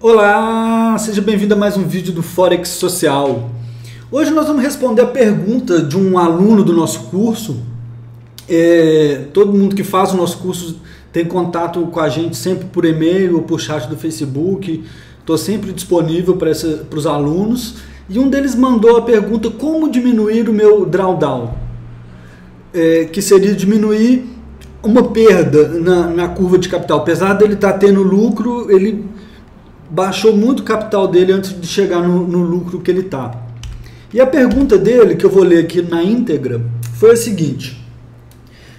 Olá, seja bem-vindo a mais um vídeo do Forex Social. Hoje nós vamos responder a pergunta de um aluno do nosso curso. Todo mundo que faz o nosso curso tem contato com a gente sempre por e-mail ou por chat do Facebook. Estou sempre disponível para os alunos. E um deles mandou a pergunta: como diminuir o meu drawdown? Que seria diminuir uma perda na curva de capital. Apesar dele estar tendo lucro, ele baixou muito o capital dele antes de chegar no lucro que ele está. E a pergunta dele, que eu vou ler aqui na íntegra, foi a seguinte: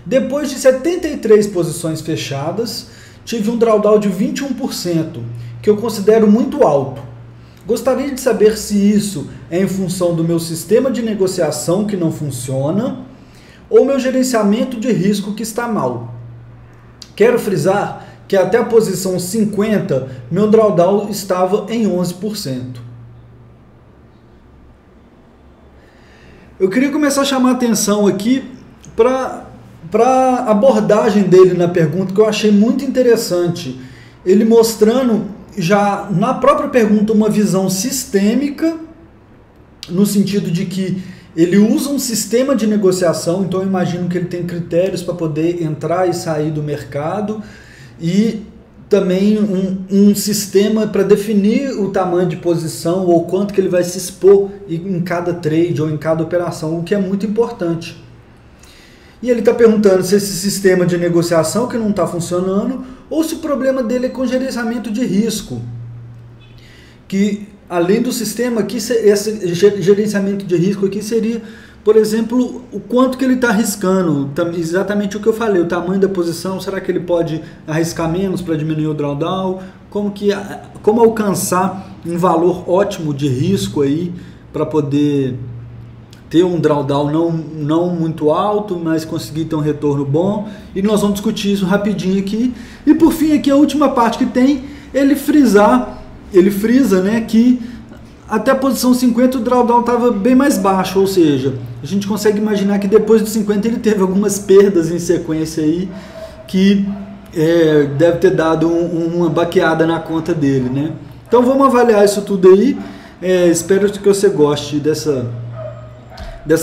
depois de 73 posições fechadas, tive um drawdown de 21%, que eu considero muito alto. Gostaria de saber se isso é em função do meu sistema de negociação que não funciona ou meu gerenciamento de risco que está mal. Quero frisar que até a posição 50, meu drawdown estava em 11%. Eu queria começar a chamar a atenção aqui para a abordagem dele na pergunta, que eu achei muito interessante. Ele mostrando já na própria pergunta uma visão sistêmica, no sentido de que ele usa um sistema de negociação, então eu imagino que ele tem critérios para poder entrar e sair do mercado, e também um sistema para definir o tamanho de posição ou quanto que ele vai se expor em cada trade ou em cada operação, o que é muito importante. E ele está perguntando se esse sistema de negociação que não está funcionando ou se o problema dele é com gerenciamento de risco, que além do sistema aqui, esse gerenciamento de risco aqui seria, por exemplo, o quanto que ele está arriscando, exatamente o que eu falei, o tamanho da posição, será que ele pode arriscar menos para diminuir o drawdown, como alcançar um valor ótimo de risco aí para poder ter um drawdown não muito alto, mas conseguir ter um retorno bom. E nós vamos discutir isso rapidinho aqui. E por fim aqui a última parte que tem, ele frisa, né, que até a posição 50 o drawdown estava bem mais baixo, ou seja, a gente consegue imaginar que depois de 50 ele teve algumas perdas em sequência aí, que deve ter dado uma baqueada na conta dele, né? Então vamos avaliar isso tudo aí. Espero que você goste dessa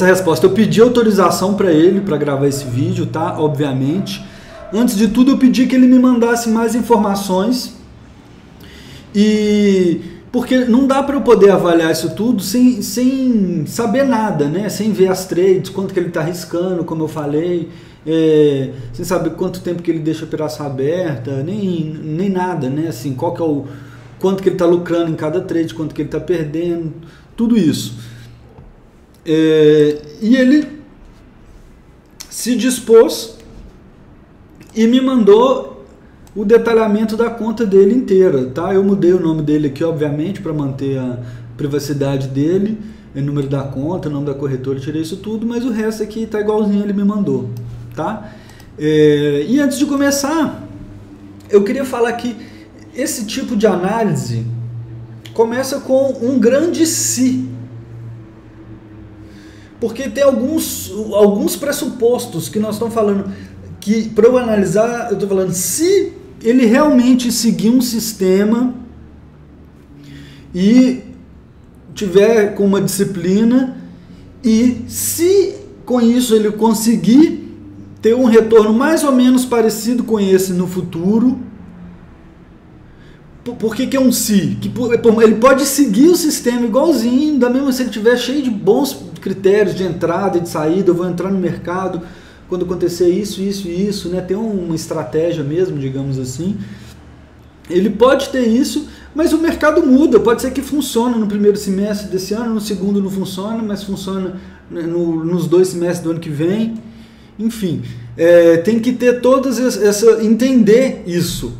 resposta. Eu pedi autorização para ele para gravar esse vídeo, tá? Obviamente. Antes de tudo eu pedi que ele me mandasse mais informações, porque não dá para eu poder avaliar isso tudo sem saber nada, né? Sem ver as trades, quanto que ele está arriscando, como eu falei, sem saber quanto tempo que ele deixa a operação aberta, nem nada, né? Assim, quanto que ele está lucrando em cada trade, quanto que ele está perdendo, tudo isso. E ele se dispôs e me mandou o detalhamento da conta dele inteira, tá? Eu mudei o nome dele aqui, obviamente, para manter a privacidade dele, o número da conta, o nome da corretora, eu tirei isso tudo, mas o resto aqui tá igualzinho ele me mandou, tá? E antes de começar, eu queria falar que esse tipo de análise começa com um grande se, porque tem alguns pressupostos que nós estamos falando, que para eu analisar, eu estou falando, se ele realmente seguir um sistema e tiver com uma disciplina, e se com isso ele conseguir ter um retorno mais ou menos parecido com esse no futuro. Por que é um se? Ele pode seguir o sistema igualzinho, da mesma se ele tiver cheio de bons critérios de entrada e de saída, eu vou entrar no mercado quando acontecer isso, isso e isso, né? Tem uma estratégia mesmo, digamos assim. Ele pode ter isso, mas o mercado muda. Pode ser que funcione no primeiro semestre desse ano, no segundo não funciona, mas funciona nos 2 semestres do ano que vem. Enfim, tem que ter entender isso.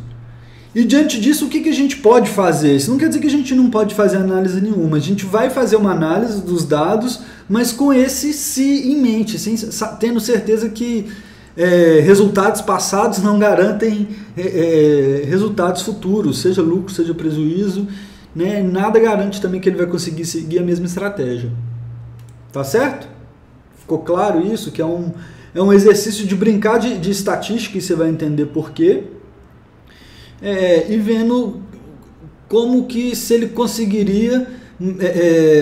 E diante disso, o que a gente pode fazer? Isso não quer dizer que a gente não pode fazer análise nenhuma. A gente vai fazer uma análise dos dados, mas com esse se em mente, tendo certeza que resultados passados não garantem resultados futuros, seja lucro, seja prejuízo, né? Nada garante também que ele vai conseguir seguir a mesma estratégia. Tá certo? Ficou claro isso? Que é um exercício de brincar de estatística, e você vai entender por quê. E vendo como que se ele conseguiria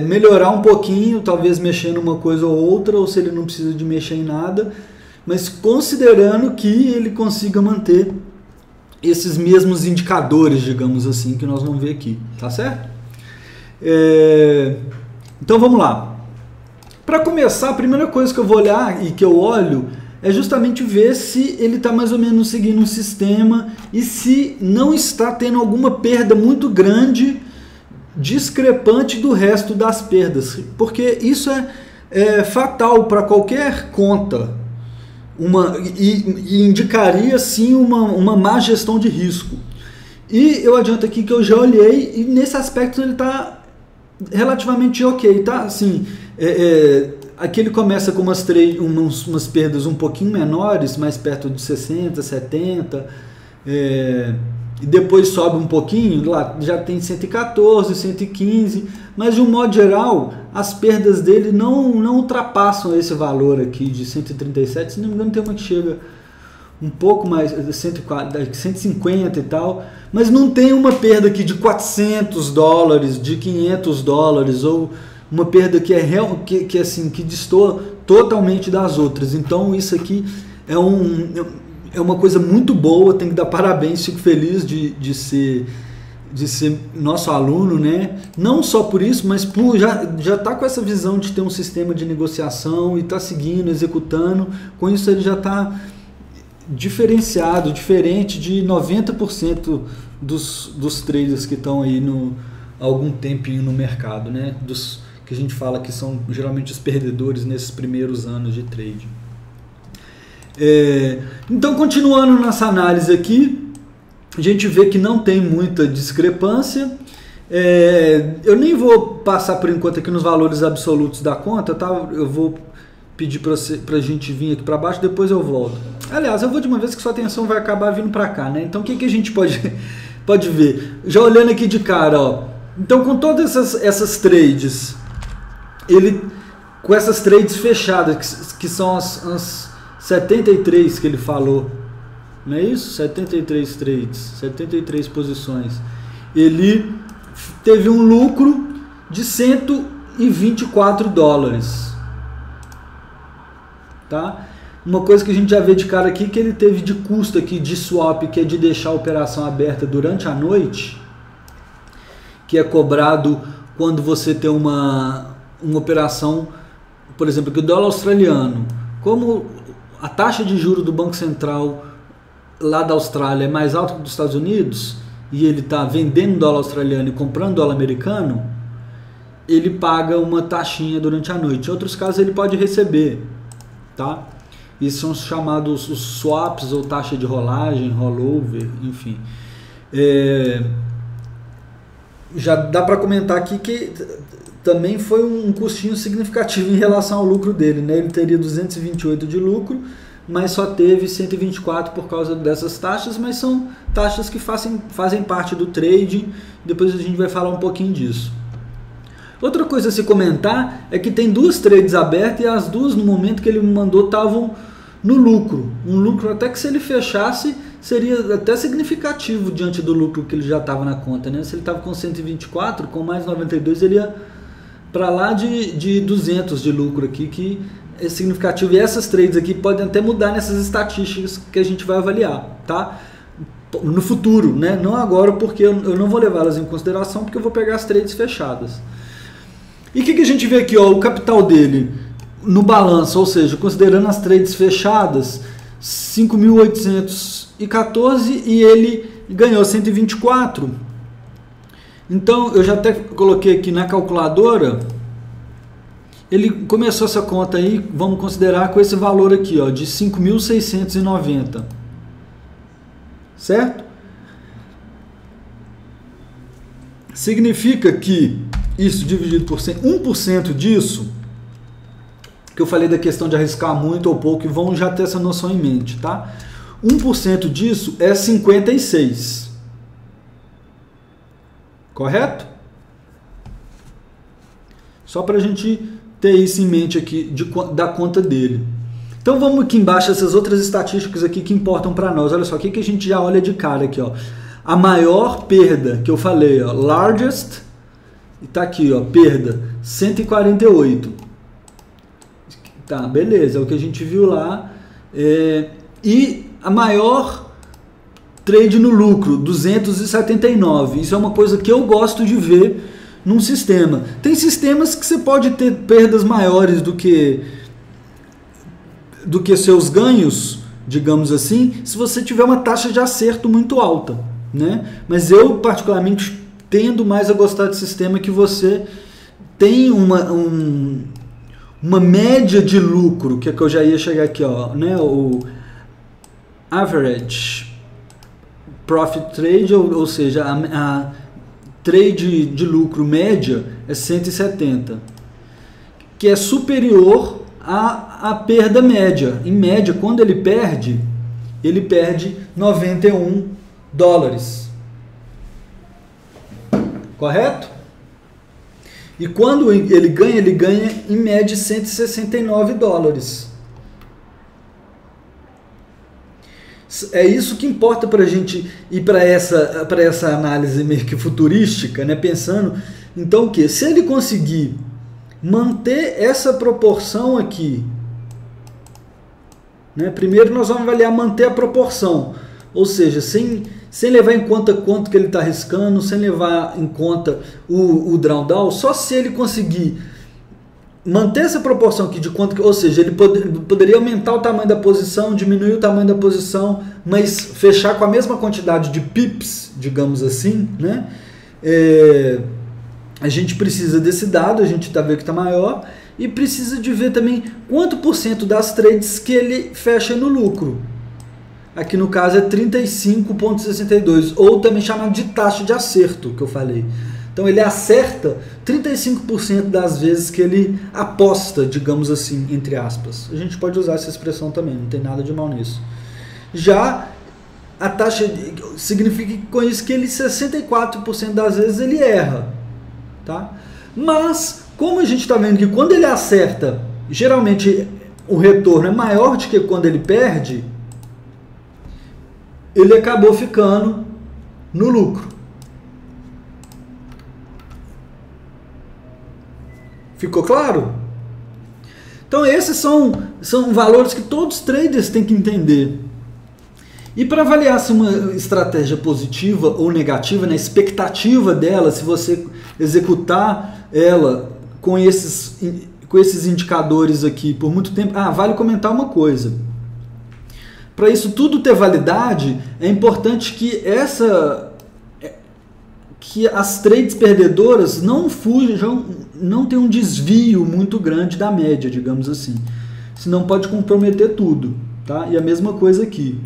melhorar um pouquinho, talvez mexendo uma coisa ou outra, ou se ele não precisa de mexer em nada, mas considerando que ele consiga manter esses mesmos indicadores, digamos assim, que nós vamos ver aqui, tá certo? Então vamos lá. Para começar, a primeira coisa que eu vou olhar e que eu olho é justamente ver se ele está mais ou menos seguindo um sistema e se não está tendo alguma perda muito grande, discrepante do resto das perdas, porque isso é fatal para qualquer conta, e indicaria sim uma má gestão de risco. E eu adianto aqui que eu já olhei e nesse aspecto ele está relativamente ok, tá? Assim, aqui ele começa com umas perdas um pouquinho menores, mais perto de 60, 70, e depois sobe um pouquinho, lá já tem 114, 115, mas de um modo geral, as perdas dele não ultrapassam esse valor aqui de 137, se não me engano tem uma que chega um pouco mais, 150 e tal, mas não tem uma perda aqui de $400, de $500, ou uma perda que que destoa totalmente das outras. Então isso aqui é uma coisa muito boa, tem que dar parabéns, fico feliz de ser nosso aluno, né? Não só por isso, mas por já tá com essa visão de ter um sistema de negociação e tá seguindo, executando. Com isso ele já está diferenciado, diferente de 90% dos traders que estão aí há algum tempinho no mercado, né? Dos que a gente fala que são geralmente os perdedores nesses primeiros anos de trade. Então, continuando nossa análise aqui, a gente vê que não tem muita discrepância. Eu nem vou passar por enquanto aqui nos valores absolutos da conta, tá? Eu vou pedir para a gente vir aqui para baixo, depois eu volto. Aliás, eu vou de uma vez que sua atenção vai acabar vindo para cá, né? Então, o que a gente pode ver? Já olhando aqui de cara, ó. Então, com todas essas trades, com essas trades fechadas, que são as 73 que ele falou, não é isso? 73 trades, 73 posições. Ele teve um lucro de $124. Tá? Uma coisa que a gente já vê de cara aqui, que ele teve de custo aqui de swap, que é de deixar a operação aberta durante a noite, que é cobrado quando você tem uma operação, por exemplo, que o dólar australiano, como a taxa de juros do Banco Central lá da Austrália é mais alta que dos Estados Unidos, e ele está vendendo dólar australiano e comprando dólar americano, ele paga uma taxinha durante a noite. Em outros casos ele pode receber, tá? Isso são chamados os swaps ou taxa de rolagem, rollover, enfim. Já dá para comentar aqui que também foi um custinho significativo em relação ao lucro dele, né? Ele teria 228 de lucro, mas só teve 124 por causa dessas taxas, mas são taxas que fazem parte do trading. Depois a gente vai falar um pouquinho disso. Outra coisa a se comentar é que tem duas trades abertas e as duas, no momento que ele me mandou, estavam no lucro. Um lucro até que, se ele fechasse, seria até significativo diante do lucro que ele já estava na conta, né? Se ele estava com 124, com mais 92, ele ia para lá de 200 de lucro aqui, que é significativo. E essas trades aqui podem até mudar nessas estatísticas que a gente vai avaliar, tá? No futuro, né? Não agora, porque eu não vou levá-las em consideração, porque eu vou pegar as trades fechadas. E o que a gente vê aqui, ó, o capital dele no balanço, ou seja, considerando as trades fechadas, 5.814, e ele ganhou 124. Então, eu já até coloquei aqui na calculadora, ele começou essa conta aí, vamos considerar com esse valor aqui, ó, de 5.690. Certo? Significa que isso dividido por 1% disso, que eu falei da questão de arriscar muito ou pouco, e vão já ter essa noção em mente, tá? 1% disso é 56. Correto? Só para a gente ter isso em mente aqui da conta dele. Então vamos aqui embaixo, essas outras estatísticas aqui que importam para nós. Olha só, o que a gente já olha de cara aqui, ó. a maior perda que eu falei, ó, largest, e tá aqui, ó, perda 148. Tá, beleza, é o que a gente viu lá. E a maior trade no lucro, 279. Isso é uma coisa que eu gosto de ver num sistema. Tem sistemas que você pode ter perdas maiores do que seus ganhos, digamos assim, se você tiver uma taxa de acerto muito alta, né? Mas eu particularmente tendo mais a gostar de sistema que você tem uma média de lucro, que é que eu já ia chegar aqui, ó, né? O average profit trade, ou seja, a trade de lucro média é 170, que é superior à perda média. Em média, quando ele perde $91. Correto? E quando ele ganha em média $169. É isso que importa para a gente ir para essa análise meio que futurística, né? Pensando, então o que? Se ele conseguir manter essa proporção aqui, né? Primeiro nós vamos avaliar manter a proporção, ou seja, sem levar em conta quanto que ele está arriscando, sem levar em conta o drawdown, só se ele conseguir manter essa proporção aqui de quanto, ou seja, ele poderia aumentar o tamanho da posição, diminuir o tamanho da posição, mas fechar com a mesma quantidade de pips, digamos assim, né? A gente precisa desse dado, a gente está vendo que está maior, e precisa de ver também quanto por cento das trades que ele fecha no lucro. Aqui no caso é 35,62, ou também chamado de taxa de acerto, que eu falei. Então ele acerta 35% das vezes que ele aposta, digamos assim, entre aspas. A gente pode usar essa expressão também, não tem nada de mal nisso. Já a taxa significa com isso que ele 64% das vezes ele erra, tá? Mas como a gente está vendo que quando ele acerta, geralmente o retorno é maior do que quando ele perde, ele acabou ficando no lucro. Ficou claro? Então esses são valores que todos os traders têm que entender. E para avaliar se uma estratégia positiva ou negativa, na expectativa dela, se você executar ela com esses indicadores aqui por muito tempo, vale comentar uma coisa. Para isso tudo ter validade, é importante que as trades perdedoras não fujam, não tenham um desvio muito grande da média, digamos assim. Senão pode comprometer tudo, tá? E a mesma coisa aqui.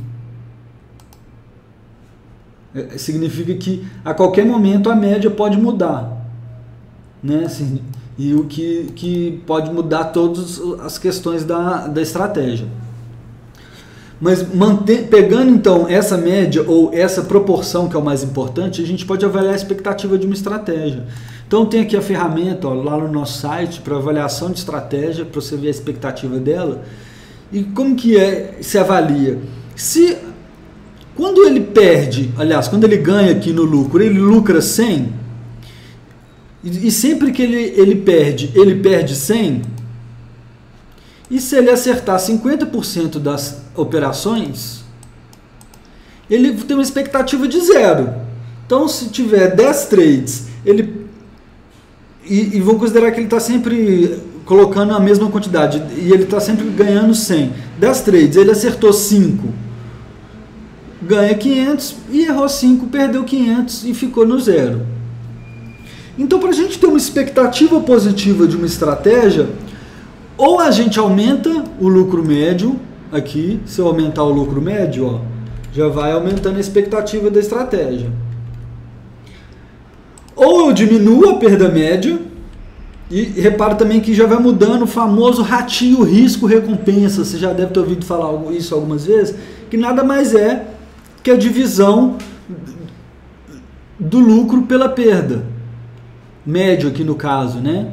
Significa que a qualquer momento a média pode mudar, né? Assim, e o que pode mudar todas as questões da estratégia. Mas pegando então essa média ou essa proporção que é o mais importante, a gente pode avaliar a expectativa de uma estratégia. Então tem aqui a ferramenta, ó, lá no nosso site para avaliação de estratégia, para você ver a expectativa dela. E como que se avalia? Se quando ele perde, aliás, quando ele ganha aqui no lucro, ele lucra 100, e sempre que ele perde 100, e se ele acertar 50% das operações, ele tem uma expectativa de 0. Então, se tiver 10 trades, e vão considerar que ele está sempre colocando a mesma quantidade, e ele está sempre ganhando 100. 10 trades, ele acertou 5, ganha 500, e errou 5, perdeu 500 e ficou no 0. Então, para a gente ter uma expectativa positiva de uma estratégia, ou a gente aumenta o lucro médio, aqui, se eu aumentar o lucro médio, ó, já vai aumentando a expectativa da estratégia. Ou eu diminuo a perda média, e repara também que já vai mudando o famoso ratio risco-recompensa, você já deve ter ouvido falar isso algumas vezes, que nada mais é que a divisão do lucro pela perda, médio aqui no caso, né?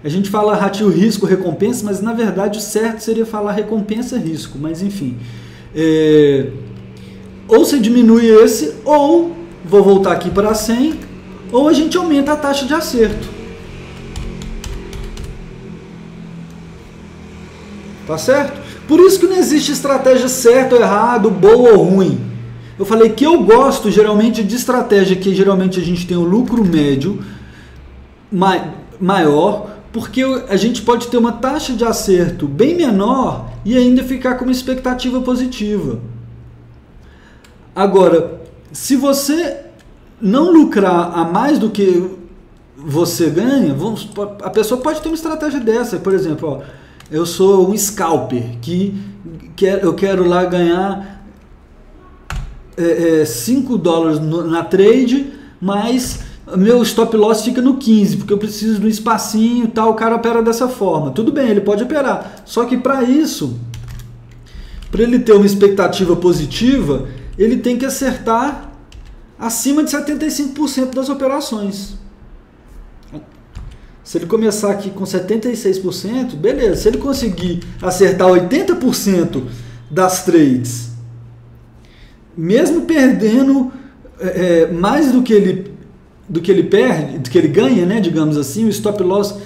A gente fala ratio risco-recompensa, mas na verdade o certo seria falar recompensa-risco, mas enfim. ou você diminui esse, ou vou voltar aqui para 100, ou a gente aumenta a taxa de acerto. Tá certo? Por isso que não existe estratégia certa ou errada, boa ou ruim. Eu falei que eu gosto geralmente de estratégia que geralmente a gente tem o lucro médio maior, porque a gente pode ter uma taxa de acerto bem menor e ainda ficar com uma expectativa positiva. Agora, se você não lucrar a mais do que você ganha, a pessoa pode ter uma estratégia dessa. Por exemplo, ó, eu sou um scalper, eu quero lá ganhar $5 na trade, mas meu stop loss fica no 15, porque eu preciso de um espacinho e tal, o cara opera dessa forma. Tudo bem, ele pode operar, só que para isso, para ele ter uma expectativa positiva, ele tem que acertar acima de 75% das operações. Se ele começar aqui com 76%, beleza. Se ele conseguir acertar 80% das trades, mesmo perdendo mais do que ele perde, do que ele ganha, né, digamos assim, o stop loss,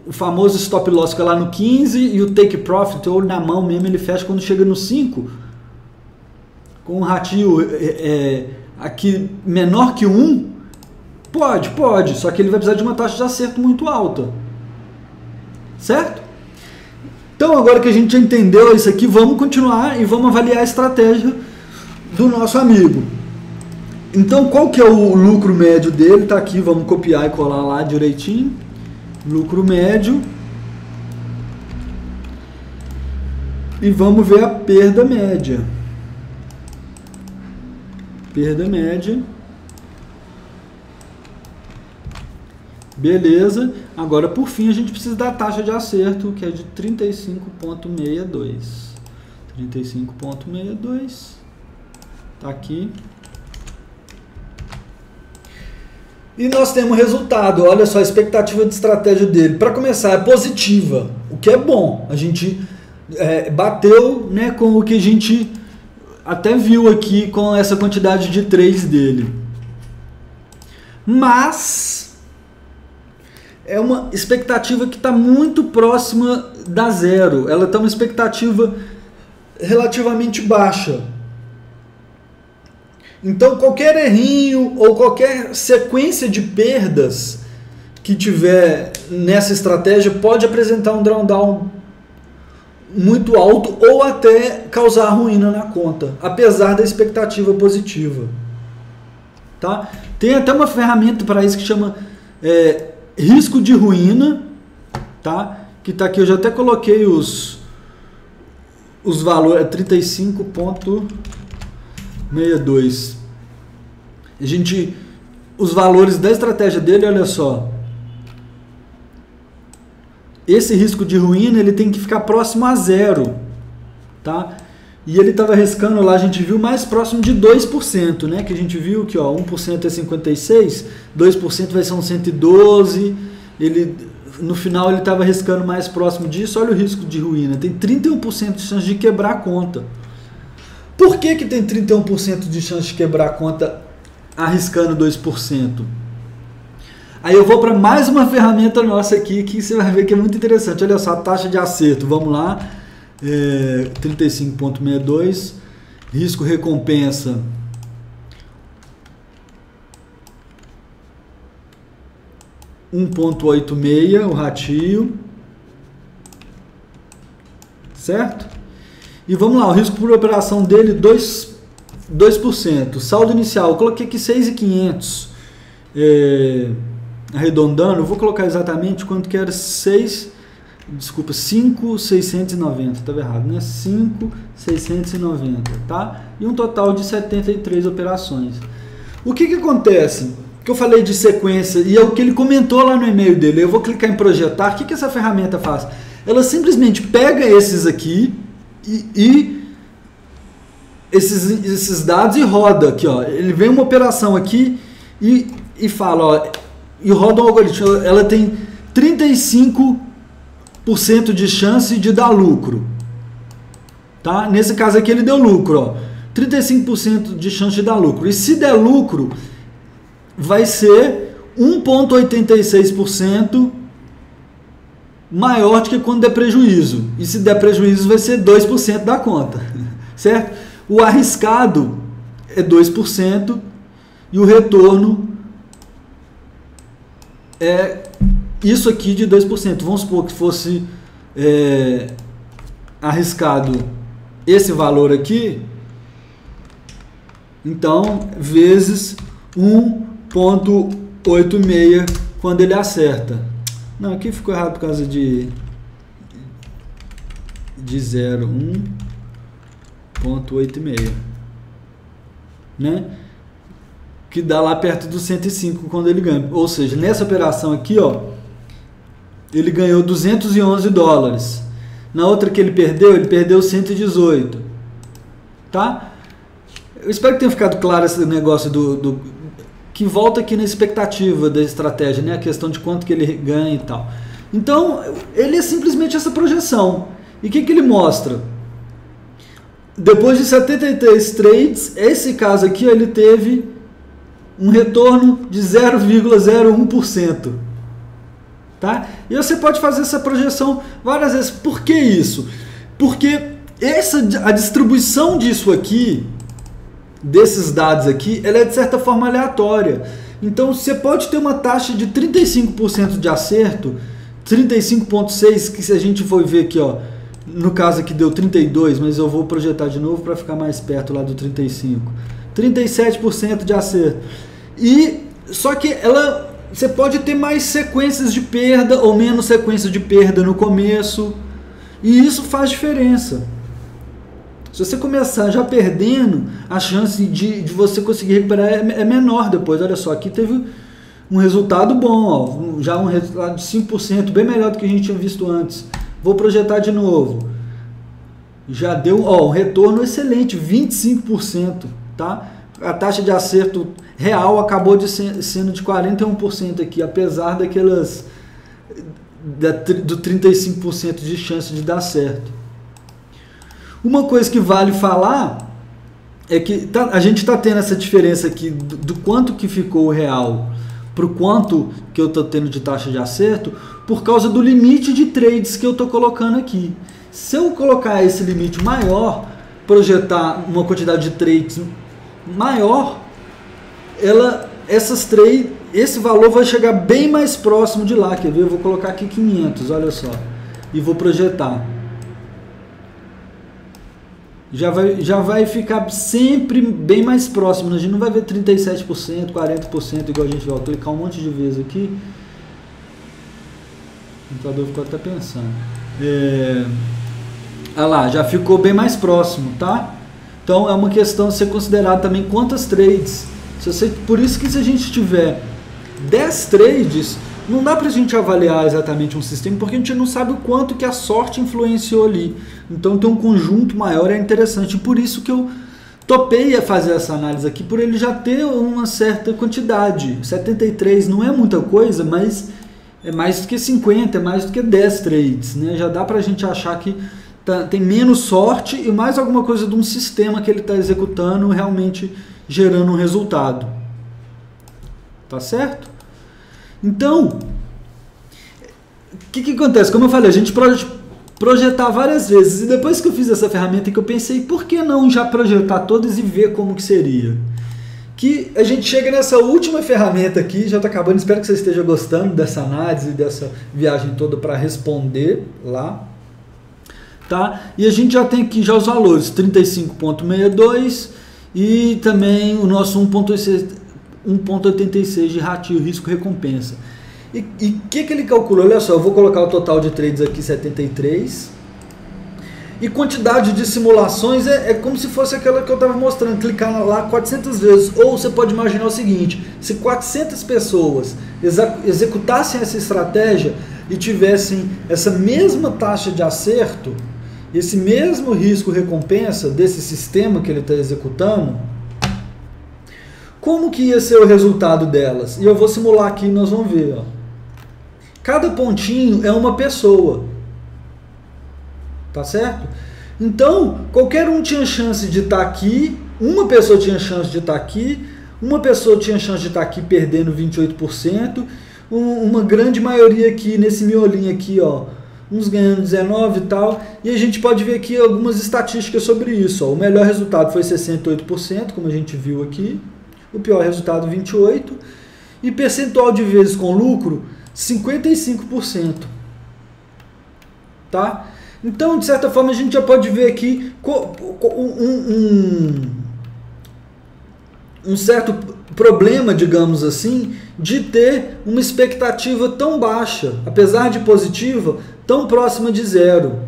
o famoso stop loss fica lá no 15 e o take profit, ou na mão mesmo, ele fecha quando chega no 5, com um ratio aqui menor que 1, pode, só que ele vai precisar de uma taxa de acerto muito alta, certo? Então agora que a gente já entendeu isso aqui, vamos continuar e vamos avaliar a estratégia do nosso amigo. Então qual que é o lucro médio dele? Tá aqui, vamos copiar e colar lá direitinho. Lucro médio. E vamos ver a perda média. Perda média. Beleza. Agora, por fim, a gente precisa da taxa de acerto, que é de 35,62. 35,62. Tá aqui. E nós temos o resultado. Olha só a expectativa de estratégia dele. Para começar, é positiva, o que é bom. A gente bateu, né, com o que a gente até viu aqui com essa quantidade de trades dele. Mas é uma expectativa que está muito próxima da zero. Ela está uma expectativa relativamente baixa. Então qualquer errinho ou qualquer sequência de perdas que tiver nessa estratégia pode apresentar um drawdown muito alto ou até causar ruína na conta, apesar da expectativa positiva. Tá? Tem até uma ferramenta para isso que chama risco de ruína, tá? Que está aqui, eu já até coloquei os valores, 35,62. Os valores da estratégia dele, olha só. Esse risco de ruína, ele tem que ficar próximo a zero, tá? E ele estava arriscando lá, a gente viu mais próximo de 2%, né? Que a gente viu que, ó, 1% é 56, 2% vai ser um 112, no final ele estava arriscando mais próximo disso. Olha o risco de ruína, tem 31% de chance de quebrar a conta. Por que tem 31% de chance de quebrar a conta arriscando 2%? Aí eu vou para mais uma ferramenta nossa aqui, que você vai ver que é muito interessante. Olha só, a taxa de acerto, vamos lá, 35,62, risco recompensa, (1,86), o ratio, certo? E vamos lá, o risco por operação dele 2%, saldo inicial, eu coloquei aqui 6.500, arredondando, eu vou colocar exatamente quanto que era 5.690, estava errado, né? 5.690, tá? E um total de 73 operações. O que acontece? Que eu falei de sequência, e é o que ele comentou lá no e-mail dele. Eu vou clicar em projetar. O que essa ferramenta faz? Ela simplesmente pega esses aqui e esses dados e roda aqui, ó. Ele vem uma operação aqui e fala, ó, e roda um algoritmo. Ela tem 35% de chance de dar lucro, tá? Nesse caso aqui ele deu lucro, ó. 35% de chance de dar lucro. E se der lucro, vai ser 1,86% maior do que quando der prejuízo. E se der prejuízo, vai ser 2% da conta. Certo? O arriscado é 2% e o retorno é isso aqui de 2%. Vamos supor que fosse arriscado esse valor aqui, então vezes 1,86 quando ele acerta. Não, aqui ficou errado por causa de 0, 1,86, né? Que dá lá perto dos 105 quando ele ganha. Ou seja, nessa operação aqui, ó, ele ganhou 211 dólares. Na outra que ele perdeu 118. Tá? Eu espero que tenha ficado claro esse negócio que volta aqui na expectativa da estratégia, né? A questão de quanto que ele ganha e tal. Então, ele é simplesmente essa projeção. E o que ele mostra? Depois de 73 trades, esse caso aqui, ele teve um retorno de 0,01%. Tá? E você pode fazer essa projeção várias vezes. Por que isso? Porque a distribuição disso aqui, desses dados aqui, ela é de certa forma aleatória. Então você pode ter uma taxa de 35% de acerto, 35,6%, que se a gente for ver aqui, ó, no caso aqui deu 32%, mas eu vou projetar de novo para ficar mais perto lá do 35%. 37% de acerto. Só que você pode ter mais sequências de perda ou menos sequências de perda no começo, e isso faz diferença. Se você começar já perdendo, a chance de você conseguir recuperar é menor depois. Olha só, aqui teve um resultado bom, ó, já um resultado de 5%, bem melhor do que a gente tinha visto antes. Vou projetar de novo. Já deu um retorno excelente, 25%. Tá? A taxa de acerto real acabou sendo de 41% aqui, apesar do 35% de chance de dar certo. Uma coisa que vale falar é que a gente está tendo essa diferença aqui do quanto que ficou o real para o quanto que eu estou tendo de taxa de acerto por causa do limite de trades que eu estou colocando aqui. Se eu colocar esse limite maior, projetar uma quantidade de trades maior, esse valor vai chegar bem mais próximo de lá. Quer ver? Eu vou colocar aqui 500, olha só, e vou projetar. Já vai ficar sempre bem mais próximo. A gente não vai ver 37%, 40%, igual a gente vai clicar um monte de vezes aqui. O computador ficou até pensando. Olha lá, já ficou bem mais próximo, tá? Então é uma questão de ser considerado também quantas trades. Por isso que se a gente tiver 10 trades, não dá pra gente avaliar exatamente um sistema, porque a gente não sabe o quanto que a sorte influenciou ali. Então ter um conjunto maior é interessante. Por isso que eu topei a fazer essa análise aqui, por ele já ter uma certa quantidade. 73 não é muita coisa, mas é mais do que 50, é mais do que 10 trades, né? Já dá pra gente achar que tem menos sorte e mais alguma coisa de um sistema que ele está executando, realmente gerando um resultado. Tá certo? Então, o que acontece? Como eu falei, a gente pode projetar várias vezes. E depois que eu fiz essa ferramenta, que eu pensei, por que não já projetar todas e ver como que seria? Que a gente chega nessa última ferramenta aqui, já está acabando, espero que você esteja gostando dessa análise, dessa viagem toda para responder lá. Tá? E a gente já tem aqui já os valores, 35,62 e também o nosso 1,86 de ratio risco-recompensa. E o que ele calculou? Olha só, eu vou colocar o total de trades aqui, 73. E quantidade de simulações é como se fosse aquela que eu estava mostrando, clicar lá 400 vezes. Ou você pode imaginar o seguinte, se 400 pessoas executassem essa estratégia e tivessem essa mesma taxa de acerto, esse mesmo risco-recompensa desse sistema que ele está executando, como que ia ser o resultado delas? E eu vou simular aqui e nós vamos ver. Ó. Cada pontinho é uma pessoa. Tá certo? Então, qualquer um tinha chance de estar aqui uma pessoa tinha chance de estar aqui, uma pessoa tinha chance de estar aqui perdendo 28%, uma grande maioria aqui nesse miolinho aqui, ó, uns ganhando 19 e tal, e a gente pode ver aqui algumas estatísticas sobre isso, ó. O melhor resultado foi 68%, como a gente viu aqui, o pior resultado 28%, e percentual de vezes com lucro 55%, tá? Então, de certa forma, a gente já pode ver aqui um certo problema, digamos assim, de ter uma expectativa tão baixa, apesar de positiva, tão próxima de zero.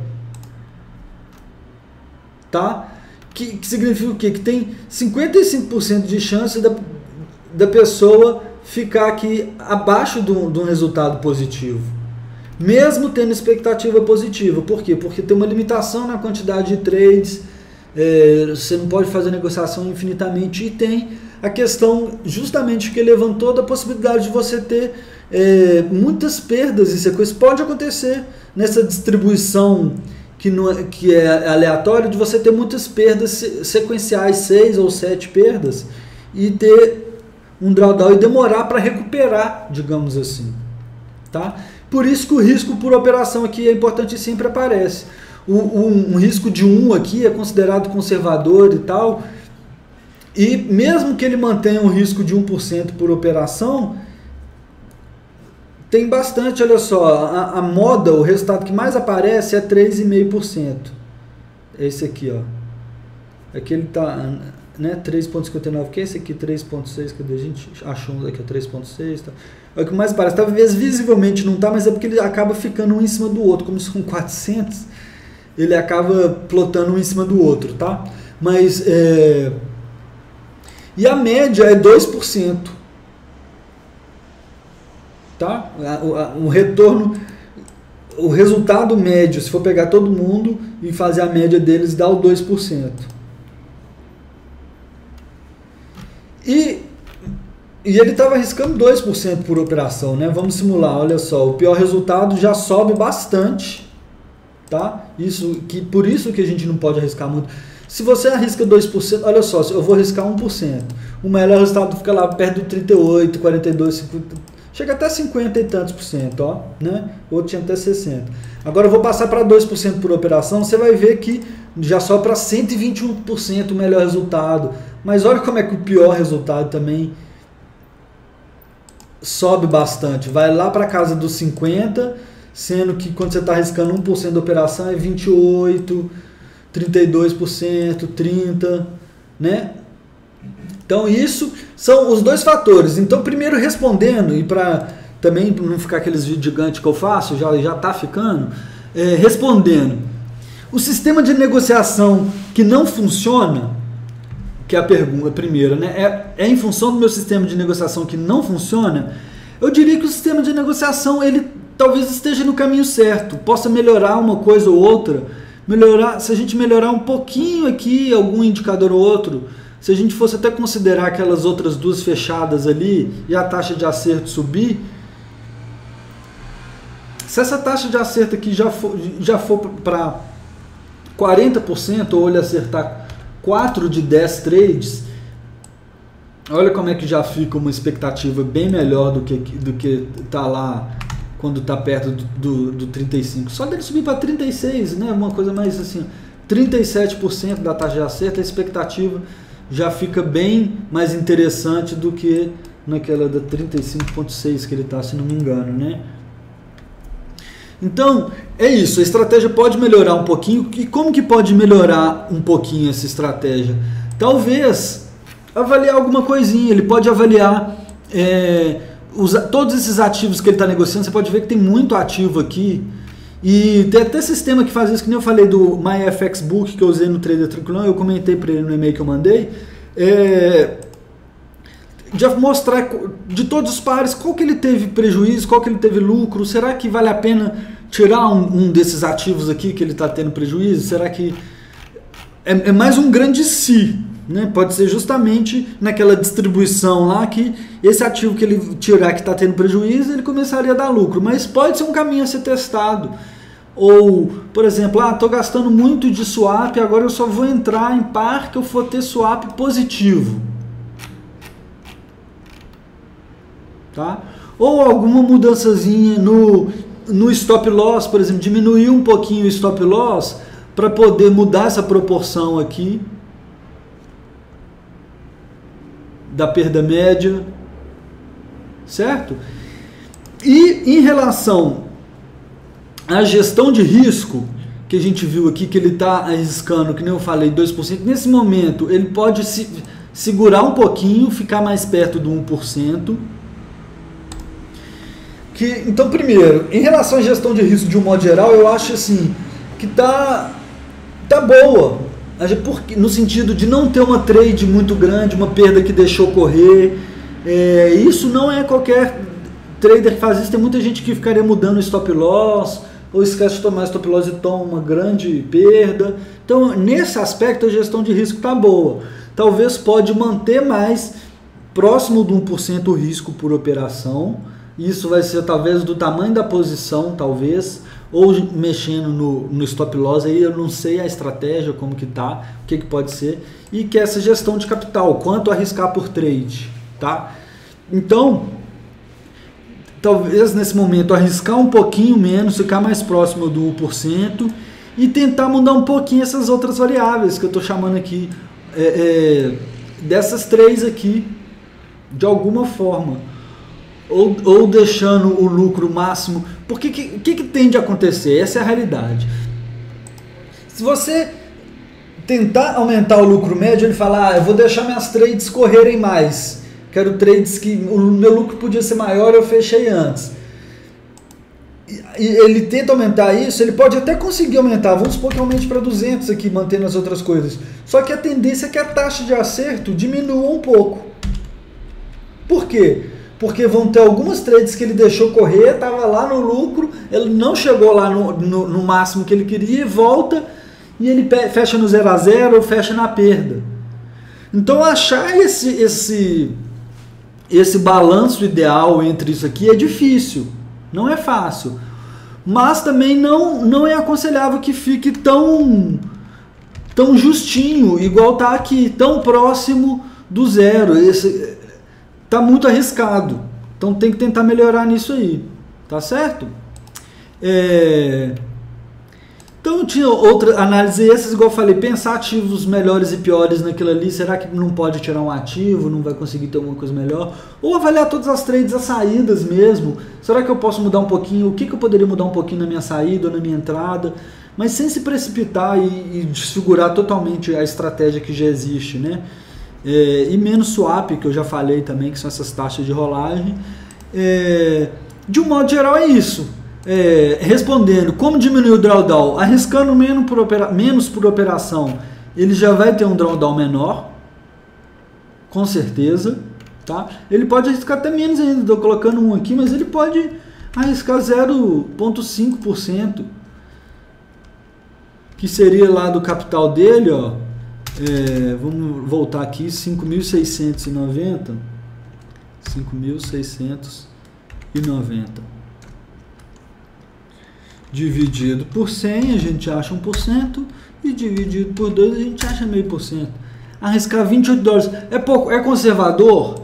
Tá? Que significa o quê? Que tem 55% de chance da pessoa ficar aqui abaixo de um resultado positivo, mesmo tendo expectativa positiva. Por quê? Porque tem uma limitação na quantidade de trades, você não pode fazer negociação infinitamente, e tem a questão justamente que levantou da possibilidade de você ter muitas perdas em sequência. Pode acontecer nessa distribuição que é aleatória, de você ter muitas perdas sequenciais, 6 ou 7 perdas, e ter um drawdown e demorar para recuperar, digamos assim. Tá? Por isso que o risco por operação aqui é importante e sempre aparece. Um risco de 1 aqui é considerado conservador e tal, e mesmo que ele mantenha um risco de 1% por operação, tem bastante, olha só, a moda, o resultado que mais aparece é 3,5%. É esse aqui, ó. Aqui ele tá, né, 3,59, que é esse aqui, 3,6, cadê? A gente achou um daqui, 3,6, tá? É o que mais aparece. Talvez visivelmente não tá, mas é porque ele acaba ficando um em cima do outro. Como são 400, ele acaba plotando um em cima do outro, tá? Mas, e a média é 2%. Tá? O retorno, o resultado médio, se for pegar todo mundo e fazer a média deles, dá o 2%. E ele estava arriscando 2% por operação, né? Vamos simular, olha só, o pior resultado já sobe bastante, tá? Por isso que a gente não pode arriscar muito. Se você arrisca 2%, olha só, eu vou arriscar 1%. O melhor resultado fica lá perto do 38, 42, 50, chega até 50 e tantos por cento, ó, né? Outro tinha até 60. Agora eu vou passar para 2% por operação, você vai ver que já sobe para 121% o melhor resultado. Mas olha como é que o pior resultado também sobe bastante. Vai lá para casa dos 50, sendo que quando você está arriscando 1% da operação é 28%, 32%, 30%, né? Então isso são os dois fatores. Então primeiro respondendo, e para também não ficar aqueles vídeos gigantes que eu faço, já está ficando, respondendo. O sistema de negociação que não funciona, que é a pergunta primeira, né? É em função do meu sistema de negociação que não funciona? Eu diria que o sistema de negociação, ele talvez esteja no caminho certo, possa melhorar uma coisa ou outra, se a gente melhorar um pouquinho aqui, algum indicador ou outro, se a gente fosse até considerar aquelas outras duas fechadas ali e a taxa de acerto subir, se essa taxa de acerto aqui já for para 40%, ou ele acertar 4 de 10 trades, olha como é que já fica uma expectativa bem melhor do que tá lá quando está perto do 35. Só dele subir para 36, né, uma coisa mais assim, 37% da taxa de acerto, a expectativa já fica bem mais interessante do que naquela da 35,6 que ele está, se não me engano, né? Então, é isso, a estratégia pode melhorar um pouquinho. E como que pode melhorar um pouquinho essa estratégia? Talvez avaliar alguma coisinha, ele pode avaliar todos esses ativos que ele está negociando. Você pode ver que tem muito ativo aqui, e tem até sistema que faz isso, que nem eu falei do MyFXBook que eu usei no Trader Tranquilão, eu comentei para ele no e-mail que eu mandei, de mostrar de todos os pares qual que ele teve prejuízo, qual que ele teve lucro. Será que vale a pena tirar um desses ativos aqui que ele está tendo prejuízo? Será que é mais um grande si, né? Pode ser justamente naquela distribuição lá que esse ativo que ele tirar que está tendo prejuízo, ele começaria a dar lucro, mas pode ser um caminho a ser testado. Ou, por exemplo, estou gastando muito de swap, agora eu só vou entrar em par que eu for ter swap positivo. Tá? Ou alguma mudançazinha no stop loss, por exemplo, diminuir um pouquinho o stop loss para poder mudar essa proporção aqui da perda média, certo? E em relação à gestão de risco, que a gente viu aqui que ele está arriscando, que nem eu falei, 2%, nesse momento ele pode segurar um pouquinho, ficar mais perto do 1%. Então, primeiro, em relação à gestão de risco de um modo geral, eu acho assim, que tá boa, no sentido de não ter uma trade muito grande, uma perda que deixou correr. Isso não é qualquer trader que faz isso. Tem muita gente que ficaria mudando o stop loss, ou esquece de tomar stop loss e toma uma grande perda. Então, nesse aspecto, a gestão de risco tá boa. Talvez pode manter mais próximo de 1% o risco por operação. Isso vai ser talvez do tamanho da posição, talvez, ou mexendo no stop loss, aí eu não sei a estratégia, como que tá, o que pode ser, e que é essa gestão de capital, quanto arriscar por trade, tá? Então, talvez nesse momento arriscar um pouquinho menos, ficar mais próximo do 1% e tentar mudar um pouquinho essas outras variáveis que eu estou chamando aqui, dessas três aqui, de alguma forma. Ou deixando o lucro máximo, porque o que tende a acontecer? Essa é a realidade. Se você tentar aumentar o lucro médio, ele fala, eu vou deixar minhas trades correrem mais, quero trades que o meu lucro podia ser maior, eu fechei antes. E ele tenta aumentar isso, ele pode até conseguir aumentar, vamos supor que aumente para 200 aqui, mantendo as outras coisas, só que a tendência é que a taxa de acerto diminua um pouco. Por quê? Porque vão ter algumas trades que ele deixou correr, estava lá no lucro, ele não chegou lá no máximo que ele queria, volta e ele fecha no 0 a 0 ou fecha na perda. Então achar esse balanço ideal entre isso aqui é difícil, não é fácil. Mas também não é aconselhável que fique tão justinho, igual está aqui, tão próximo do zero. Tá muito arriscado, então tem que tentar melhorar nisso aí, tá certo? Então tinha outra análise, essas igual eu falei, pensar ativos melhores e piores naquilo ali, será que não pode tirar um ativo, não vai conseguir ter alguma coisa melhor? Ou avaliar todas as trades, as saídas mesmo, será que eu posso mudar um pouquinho, o que eu poderia mudar um pouquinho na minha saída ou na minha entrada, mas sem se precipitar e desfigurar totalmente a estratégia que já existe, né? E menos swap, que eu já falei também, que são essas taxas de rolagem. De um modo geral é isso. Respondendo, como diminuir o drawdown? Arriscando menos por operação, ele já vai ter um drawdown menor, com certeza. Tá? Ele pode arriscar até menos ainda, estou colocando um aqui, mas ele pode arriscar 0,5%, que seria lá do capital dele, ó. Vamos voltar aqui, 5.690, 5.690 dividido por 100 a gente acha 1%, e dividido por 2 a gente acha 0,5%. Arriscar $28 é pouco, é conservador?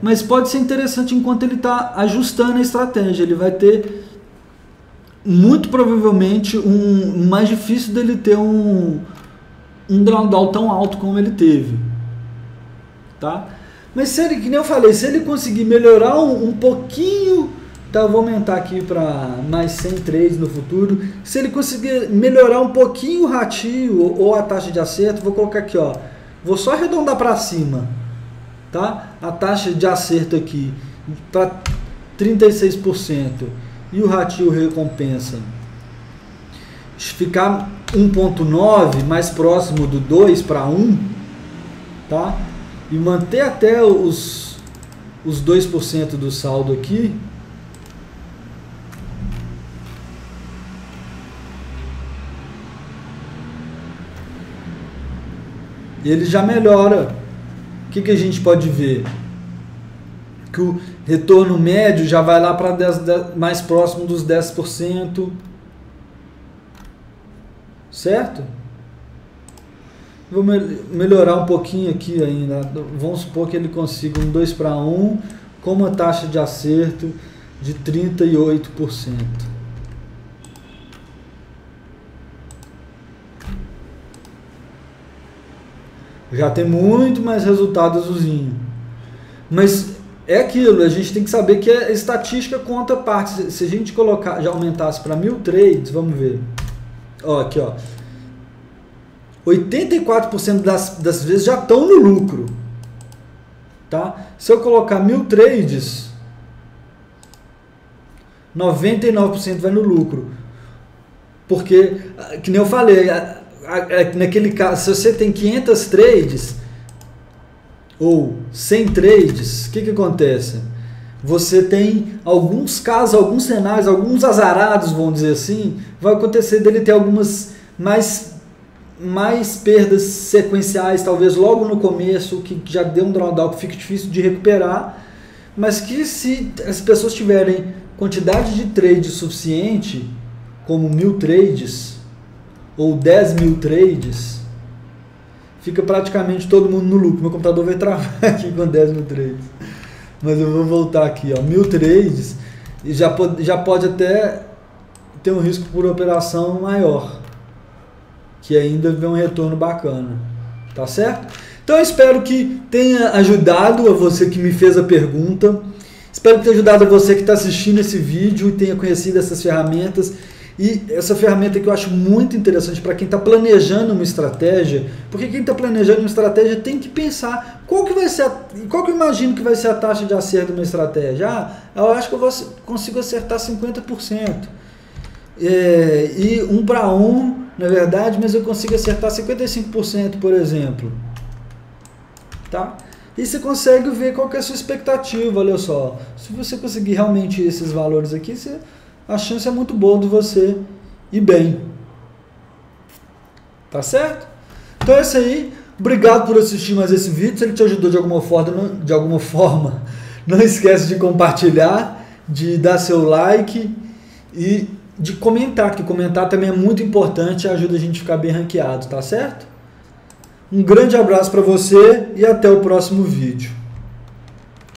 Mas pode ser interessante enquanto ele está ajustando a estratégia. Ele vai ter, muito provavelmente, mais difícil dele ter um drawdown tão alto como ele teve, tá? Mas se ele, que nem eu falei, se ele conseguir melhorar um pouquinho, tá? Eu vou aumentar aqui para mais 100 trades no futuro. Se ele conseguir melhorar um pouquinho o ratio ou a taxa de acerto, vou colocar aqui, ó, vou só arredondar para cima, tá? A taxa de acerto aqui para 36% e o ratio recompensa ficar 1,9, mais próximo do 2 para 1, tá? E manter até os 2% do saldo aqui. E ele já melhora. O que a gente pode ver? Que o retorno médio já vai lá para mais próximo dos 10%. certo? Vou melhorar um pouquinho aqui ainda. Vamos supor que ele consiga um 2:1 com uma taxa de acerto de 38%. Já tem muito mais resultado azulzinho. Mas é aquilo, a gente tem que saber que a estatística conta partes. Se a gente colocar, já aumentasse para 1000 trades, vamos ver. Ó, aqui, ó. 84% das vezes já estão no lucro. Tá? Se eu colocar 1000 trades, 99% vai no lucro. Porque, que nem eu falei, naquele caso, se você tem 500 trades ou 100 trades, o que acontece? Você tem alguns casos, alguns cenários, alguns azarados, vamos dizer assim, vai acontecer dele ter algumas mais perdas sequenciais, talvez logo no começo, que já deu um drawdown que fica difícil de recuperar, mas que se as pessoas tiverem quantidade de trades suficiente, como 1000 trades, ou 10.000 trades, fica praticamente todo mundo no lucro. Meu computador vai travar aqui com 10.000 trades. Mas eu vou voltar aqui, ó, 1000 trades, e já pode até ter um risco por operação maior, que ainda vê um retorno bacana, tá certo? Então eu espero que tenha ajudado a você que me fez a pergunta, espero que tenha ajudado a você que está assistindo esse vídeo e tenha conhecido essas ferramentas. E essa ferramenta que eu acho muito interessante para quem está planejando uma estratégia, porque quem está planejando uma estratégia tem que pensar qual que eu imagino que vai ser a taxa de acerto de uma estratégia. Eu acho que eu consigo acertar 50%. E 1:1, na verdade, mas eu consigo acertar 55%, por exemplo. Tá? E você consegue ver qual que é a sua expectativa, olha só. Se você conseguir realmente esses valores aqui, a chance é muito boa de você ir bem. Tá certo? Então é isso aí. Obrigado por assistir mais esse vídeo. Se ele te ajudou de alguma forma, não esquece de compartilhar, de dar seu like e de comentar, que comentar também é muito importante e ajuda a gente a ficar bem ranqueado, tá certo? Um grande abraço para você e até o próximo vídeo.